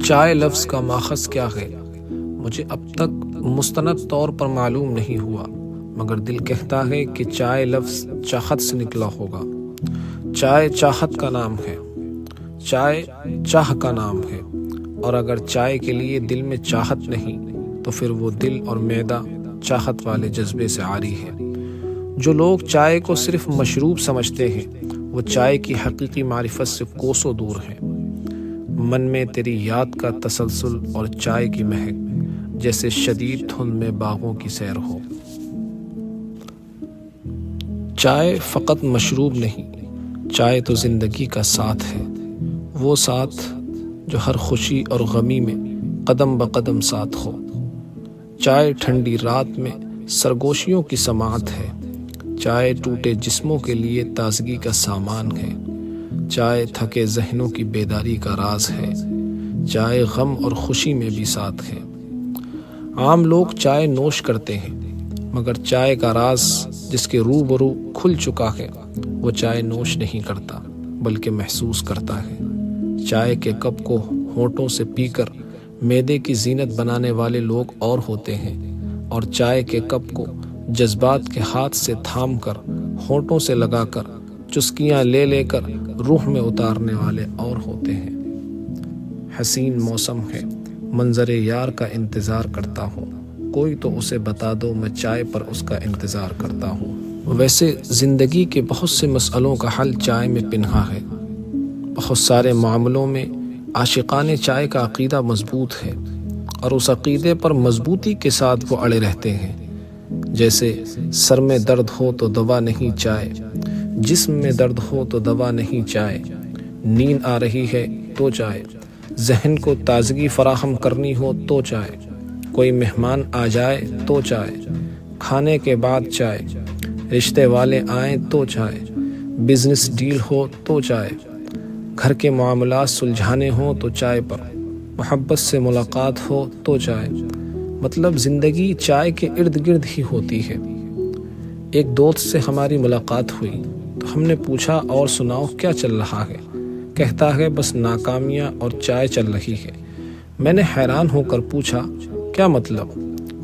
چائے لفظ کا ماخذ کیا ہے مجھے اب تک مستند طور پر معلوم نہیں ہوا، مگر دل کہتا ہے کہ چائے لفظ چاہت سے نکلا ہوگا۔ چائے چاہت کا نام ہے، چائے چاہ کا نام ہے، اور اگر چائے کے لیے دل میں چاہت نہیں تو پھر وہ دل اور معدہ چاہت والے جذبے سے عاری ہے۔ جو لوگ چائے کو صرف مشروب سمجھتے ہیں وہ چائے کی حقیقی معرفت سے کوسوں دور ہیں۔ من میں تیری یاد کا تسلسل اور چائے کی مہک جیسے شدید دھند میں باغوں کی سیر ہو۔ چائے فقط مشروب نہیں، چائے تو زندگی کا ساتھ ہے، وہ ساتھ جو ہر خوشی اور غمی میں قدم بقدم ساتھ ہو۔ چائے ٹھنڈی رات میں سرگوشیوں کی سماعت ہے، چائے ٹوٹے جسموں کے لیے تازگی کا سامان ہے، چائے تھکے ذہنوں کی بیداری کا راز ہے، چائے غم اور خوشی میں بھی ساتھ ہے۔ عام لوگ چائے نوش کرتے ہیں، مگر چائے کا راز جس کے روبرو کھل چکا ہے وہ چائے نوش نہیں کرتا بلکہ محسوس کرتا ہے۔ چائے کے کپ کو ہونٹوں سے پی کر معدے کی زینت بنانے والے لوگ اور ہوتے ہیں، اور چائے کے کپ کو جذبات کے ہاتھ سے تھام کر ہونٹوں سے لگا کر چسکیاں لے لے کر روح میں اتارنے والے اور ہوتے ہیں۔ حسین موسم ہے، منظر یار کا انتظار کرتا ہوں، کوئی تو اسے بتا دو میں چائے پر اس کا انتظار کرتا ہوں۔ ویسے زندگی کے بہت سے مسئلوں کا حل چائے میں پنہا ہے۔ بہت سارے معاملوں میں عاشقان چائے کا عقیدہ مضبوط ہے، اور اس عقیدے پر مضبوطی کے ساتھ وہ اڑے رہتے ہیں۔ جیسے سر میں درد ہو تو دوا نہیں چائے، جسم میں درد ہو تو دوا نہیں چائے، نیند آ رہی ہے تو چائے، ذہن کو تازگی فراہم کرنی ہو تو چائے، کوئی مہمان آ جائے تو چائے، کھانے کے بعد چائے، رشتے والے آئیں تو چائے، بزنس ڈیل ہو تو چائے، گھر کے معاملات سلجھانے ہوں تو چائے پر، محبت سے ملاقات ہو تو چائے۔ مطلب زندگی چائے کے ارد گرد ہی ہوتی ہے۔ ایک دوست سے ہماری ملاقات ہوئی تو ہم نے پوچھا اور سناؤ کیا چل رہا ہے؟ کہتا ہے بس ناکامیاں اور چائے چل رہی ہے۔ میں نے حیران ہو کر پوچھا کیا مطلب؟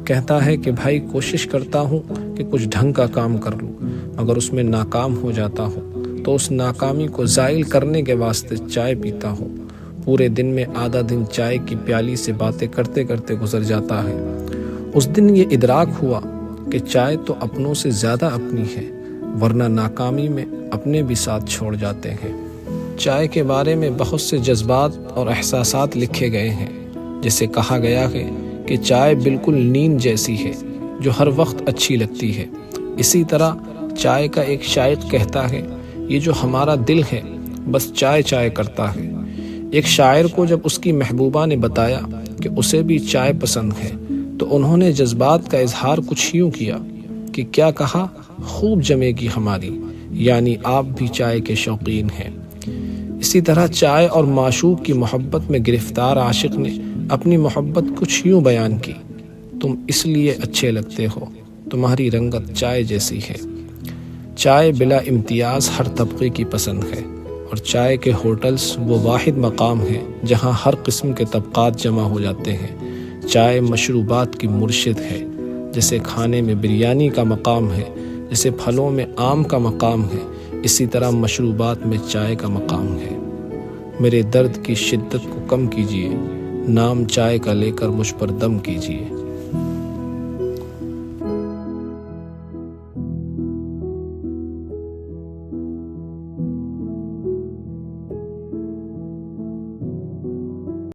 کہتا ہے کہ بھائی کوشش کرتا ہوں کہ کچھ ڈھنگ کا کام کر لوں، مگر اس میں ناکام ہو جاتا ہوں تو اس ناکامی کو زائل کرنے کے واسطے چائے پیتا ہوں۔ پورے دن میں آدھا دن چائے کی پیالی سے باتیں کرتے کرتے گزر جاتا ہے۔ اس دن یہ ادراک ہوا کہ چائے تو اپنوں سے زیادہ اپنی ہے، ورنہ ناکامی میں اپنے بھی ساتھ چھوڑ جاتے ہیں۔ چائے کے بارے میں بہت سے جذبات اور احساسات لکھے گئے ہیں، جیسے کہا گیا ہے کہ چائے بالکل نیند جیسی ہے جو ہر وقت اچھی لگتی ہے۔ اسی طرح چائے کا ایک شائق کہتا ہے یہ جو ہمارا دل ہے بس چائے چائے کرتا ہے۔ ایک شاعر کو جب اس کی محبوبہ نے بتایا کہ اسے بھی چائے پسند ہے تو انہوں نے جذبات کا اظہار کچھ یوں کیا کہ کیا کہا، خوب جمے گی ہماری، یعنی آپ بھی چائے کے شوقین ہیں۔ اسی طرح چائے اور معشوق کی محبت میں گرفتار عاشق نے اپنی محبت کچھ یوں بیان کی، تم اس لیے اچھے لگتے ہو، تمہاری رنگت چائے جیسی ہے۔ چائے بلا امتیاز ہر طبقے کی پسند ہے، اور چائے کے ہوٹلز وہ واحد مقام ہے جہاں ہر قسم کے طبقات جمع ہو جاتے ہیں۔ چائے مشروبات کی مرشد ہے، جیسے کھانے میں بریانی کا مقام ہے، جیسے پھلوں میں آم کا مقام ہے، اسی طرح مشروبات میں چائے کا مقام ہے۔ میرے درد کی شدت کو کم کیجیے، نام چائے کا لے کر مجھ پر دم کیجیے۔